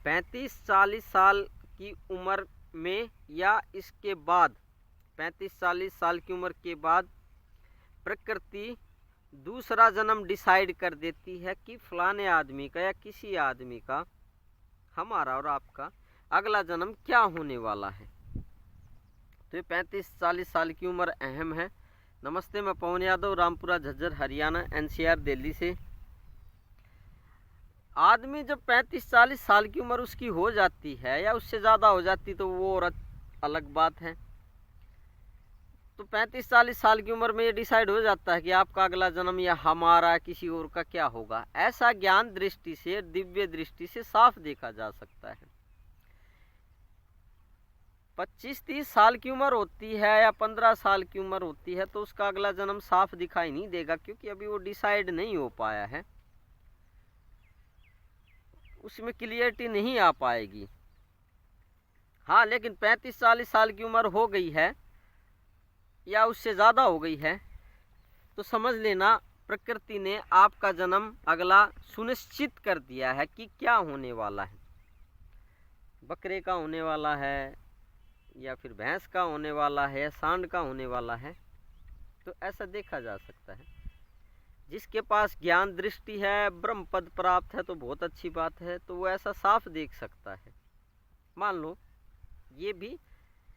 35-40 साल की उम्र में या इसके बाद 35-40 साल की उम्र के बाद प्रकृति दूसरा जन्म डिसाइड कर देती है कि फलाने आदमी का या किसी आदमी का, हमारा और आपका अगला जन्म क्या होने वाला है। तो ये 35-40 साल की उम्र अहम है। नमस्ते, मैं पवन यादव, रामपुरा झज्जर हरियाणा, एनसीआर दिल्ली से। आदमी जब 35-40 साल की उम्र उसकी हो जाती है या उससे ज़्यादा हो जाती तो वो और अलग बात है। तो 35-40 साल की उम्र में ये डिसाइड हो जाता है कि आपका अगला जन्म या हमारा किसी और का क्या होगा। ऐसा ज्ञान दृष्टि से, दिव्य दृष्टि से साफ देखा जा सकता है। 25-30 साल की उम्र होती है या 15 साल की उम्र होती है तो उसका अगला जन्म साफ दिखाई नहीं देगा, क्योंकि अभी वो डिसाइड नहीं हो पाया है, उसमें क्लियरिटी नहीं आ पाएगी। हाँ, लेकिन 35-40 साल की उम्र हो गई है या उससे ज़्यादा हो गई है तो समझ लेना प्रकृति ने आपका जन्म अगला सुनिश्चित कर दिया है कि क्या होने वाला है। बकरे का होने वाला है या फिर भैंस का होने वाला है, सांड का होने वाला है। तो ऐसा देखा जा सकता है। जिसके पास ज्ञान दृष्टि है, ब्रह्म पद प्राप्त है तो बहुत अच्छी बात है, तो वो ऐसा साफ देख सकता है। मान लो ये भी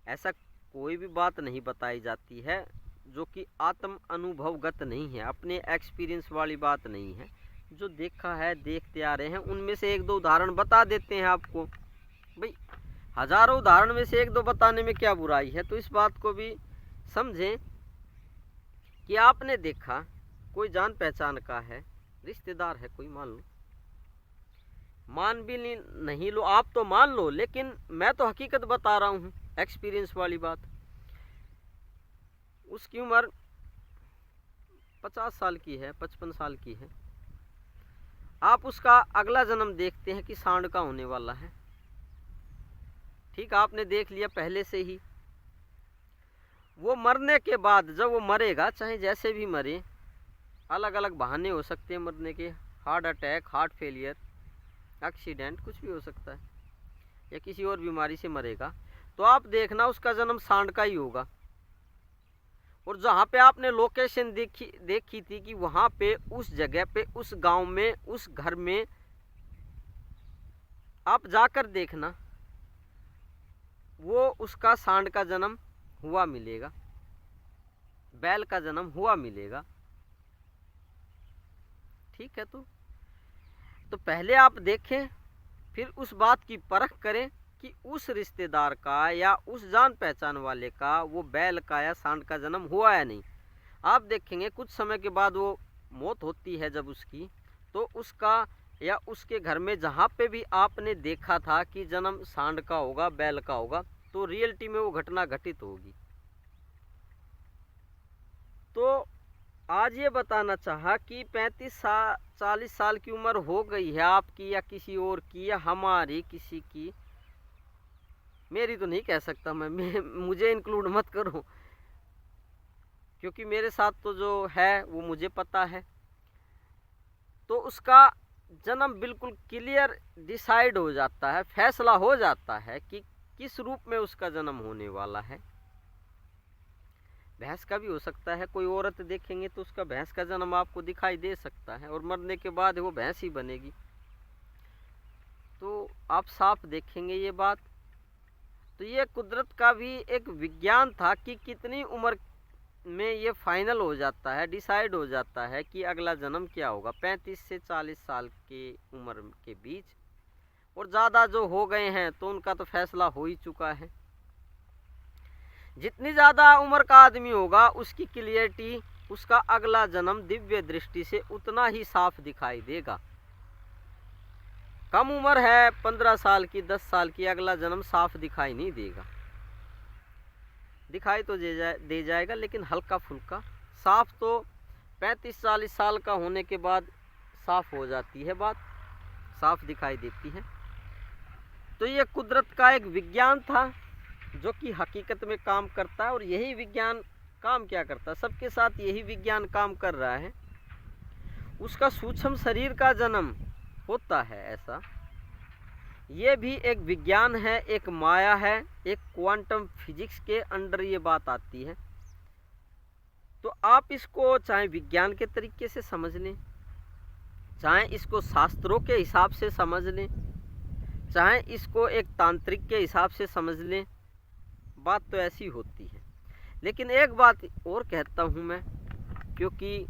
ऐसा कोई भी बात नहीं बताई जाती है जो कि आत्म अनुभवगत नहीं है, अपने एक्सपीरियंस वाली बात नहीं है। जो देखा है, देखते आ रहे हैं, उनमें से एक दो उदाहरण बता देते हैं आपको। भाई हजारों उदाहरण में से एक दो बताने में क्या बुराई है। तो इस बात को भी समझें कि आपने देखा, कोई जान पहचान का है, रिश्तेदार है कोई, मान लो, मान भी नहीं लो, आप तो मान लो, लेकिन मैं तो हकीकत बता रहा हूँ, एक्सपीरियंस वाली बात। उसकी उम्र 50 साल की है, 55 साल की है। आप उसका अगला जन्म देखते हैं कि सांड का होने वाला है। ठीक, आपने देख लिया पहले से ही। वो मरने के बाद जब वो मरेगा, चाहे जैसे भी मरे, अलग अलग बहाने हो सकते हैं मरने के, heart attack, heart failure, accident, कुछ भी हो सकता है, या किसी और बीमारी से मरेगा, तो आप देखना उसका जन्म सांड का ही होगा। और जहाँ पे आपने लोकेशन देखी थी कि वहाँ पे, उस जगह पे, उस गांव में, उस घर में आप जाकर देखना, वो उसका सांड का जन्म हुआ मिलेगा, बैल का जन्म हुआ मिलेगा। ठीक है, तो पहले आप देखें, फिर उस बात की परख करें कि उस रिश्तेदार का या उस जान पहचान वाले का वो बैल का या सांड का जन्म हुआ या नहीं। आप देखेंगे कुछ समय के बाद वो मौत होती है जब उसकी, तो उसका या उसके घर में जहाँ पे भी आपने देखा था कि जन्म सांड का होगा, बैल का होगा, तो रियलिटी में वो घटना घटित होगी। तो आज ये बताना चाहा कि 35-40 साल की उम्र हो गई है आपकी या किसी और की या हमारी किसी की, मेरी तो नहीं कह सकता मैं मुझे इंक्लूड मत करो, क्योंकि मेरे साथ तो जो है वो मुझे पता है। तो उसका जन्म बिल्कुल क्लियर डिसाइड हो जाता है, फैसला हो जाता है कि किस रूप में उसका जन्म होने वाला है। भैंस का भी हो सकता है, कोई औरत देखेंगे तो उसका भैंस का जन्म आपको दिखाई दे सकता है, और मरने के बाद वो भैंस ही बनेगी। तो आप साफ देखेंगे ये बात। तो ये कुदरत का भी एक विज्ञान था कि कितनी उम्र में ये फाइनल हो जाता है, डिसाइड हो जाता है कि अगला जन्म क्या होगा। 35 से 40 साल की उम्र के बीच, और ज़्यादा जो हो गए हैं तो उनका तो फैसला हो ही चुका है। जितनी ज़्यादा उम्र का आदमी होगा उसकी क्लियरिटी, उसका अगला जन्म दिव्य दृष्टि से उतना ही साफ दिखाई देगा। कम उम्र है 15 साल की, 10 साल की, अगला जन्म साफ दिखाई नहीं देगा। दिखाई तो दे जाएगा लेकिन हल्का फुल्का। साफ तो 35-40 साल का होने के बाद साफ हो जाती है बात, साफ दिखाई देती है। तो ये कुदरत का एक विज्ञान था जो कि हकीकत में काम करता है। और यही विज्ञान काम क्या करता है, सबके साथ यही विज्ञान काम कर रहा है। उसका सूक्ष्म शरीर का जन्म होता है ऐसा, ये भी एक विज्ञान है, एक माया है, एक क्वांटम फिजिक्स के अंडर ये बात आती है। तो आप इसको चाहे विज्ञान के तरीके से समझ लें, चाहे इसको शास्त्रों के हिसाब से समझ लें, चाहे इसको एक तांत्रिक के हिसाब से समझ लें, बात तो ऐसी होती है। लेकिन एक बात और कहता हूँ मैं, क्योंकि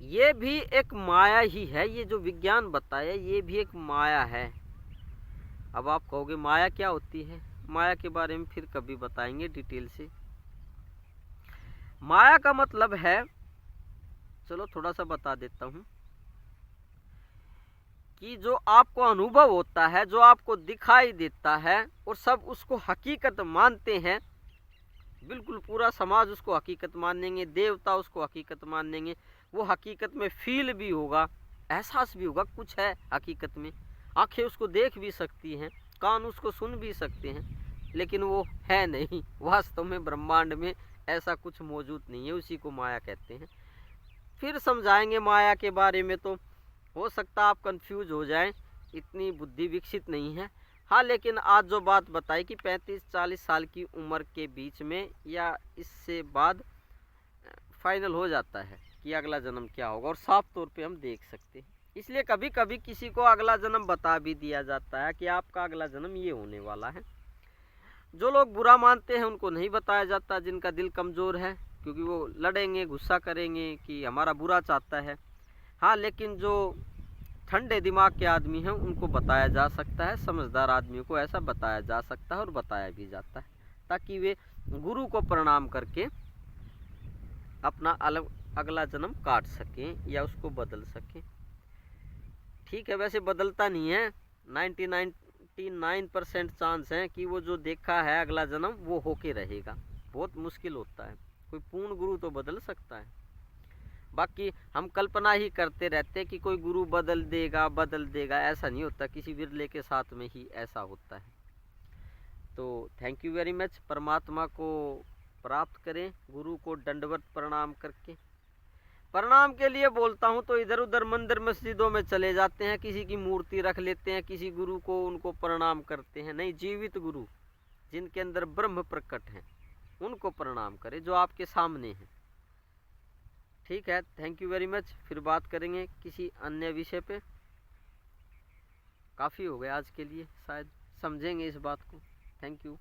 ये भी एक माया ही है, ये जो विज्ञान बताया ये भी एक माया है। अब आप कहोगे माया क्या होती है, माया के बारे में फिर कभी बताएंगे डिटेल से। माया का मतलब है, चलो थोड़ा सा बता देता हूँ, कि जो आपको अनुभव होता है, जो आपको दिखाई देता है और सब उसको हकीकत मानते हैं, बिल्कुल पूरा समाज उसको हकीकत मानेंगे, देवता उसको हकीकत मानेंगे, वो हकीकत में फील भी होगा, एहसास भी होगा कुछ है हकीकत में, आंखें उसको देख भी सकती हैं, कान उसको सुन भी सकते हैं, लेकिन वो है नहीं, वास्तव में ब्रह्मांड में ऐसा कुछ मौजूद नहीं है, उसी को माया कहते हैं। फिर समझाएंगे माया के बारे में, तो हो सकता आप कंफ्यूज हो जाएं, इतनी बुद्धि विकसित नहीं है। हाँ, लेकिन आज जो बात बताई कि 35-40 साल की उम्र के बीच में या इससे बाद फाइनल हो जाता है कि अगला जन्म क्या होगा, और साफ तौर पे हम देख सकते हैं। इसलिए कभी कभी किसी को अगला जन्म बता भी दिया जाता है कि आपका अगला जन्म ये होने वाला है। जो लोग बुरा मानते हैं उनको नहीं बताया जाता, जिनका दिल कमज़ोर है, क्योंकि वो लड़ेंगे, गुस्सा करेंगे कि हमारा बुरा चाहता है। हाँ, लेकिन जो ठंडे दिमाग के आदमी हैं उनको बताया जा सकता है, समझदार आदमियों को ऐसा बताया जा सकता है और बताया भी जाता है, ताकि वे गुरु को प्रणाम करके अपना अगला जन्म काट सकें या उसको बदल सकें। ठीक है, वैसे बदलता नहीं है, 99% चांस है कि वो जो देखा है अगला जन्म वो होके रहेगा। बहुत मुश्किल होता है, कोई पूर्ण गुरु तो बदल सकता है, बाकी हम कल्पना ही करते रहते हैं कि कोई गुरु बदल देगा, ऐसा नहीं होता, किसी विरले के साथ में ही ऐसा होता है। तो थैंक यू वेरी मच। परमात्मा को प्राप्त करें, गुरु को दंडवत प्रणाम करके। प्रणाम के लिए बोलता हूँ तो इधर उधर मंदिर मस्जिदों में चले जाते हैं, किसी की मूर्ति रख लेते हैं, किसी गुरु को उनको प्रणाम करते हैं। नहीं, जीवित गुरु जिनके अंदर ब्रह्म प्रकट है उनको प्रणाम करें, जो आपके सामने हैं। ठीक है, थैंक यू वेरी मच। फिर बात करेंगे किसी अन्य विषय पे। काफ़ी हो गया आज के लिए, शायद समझेंगे इस बात को। Thank you.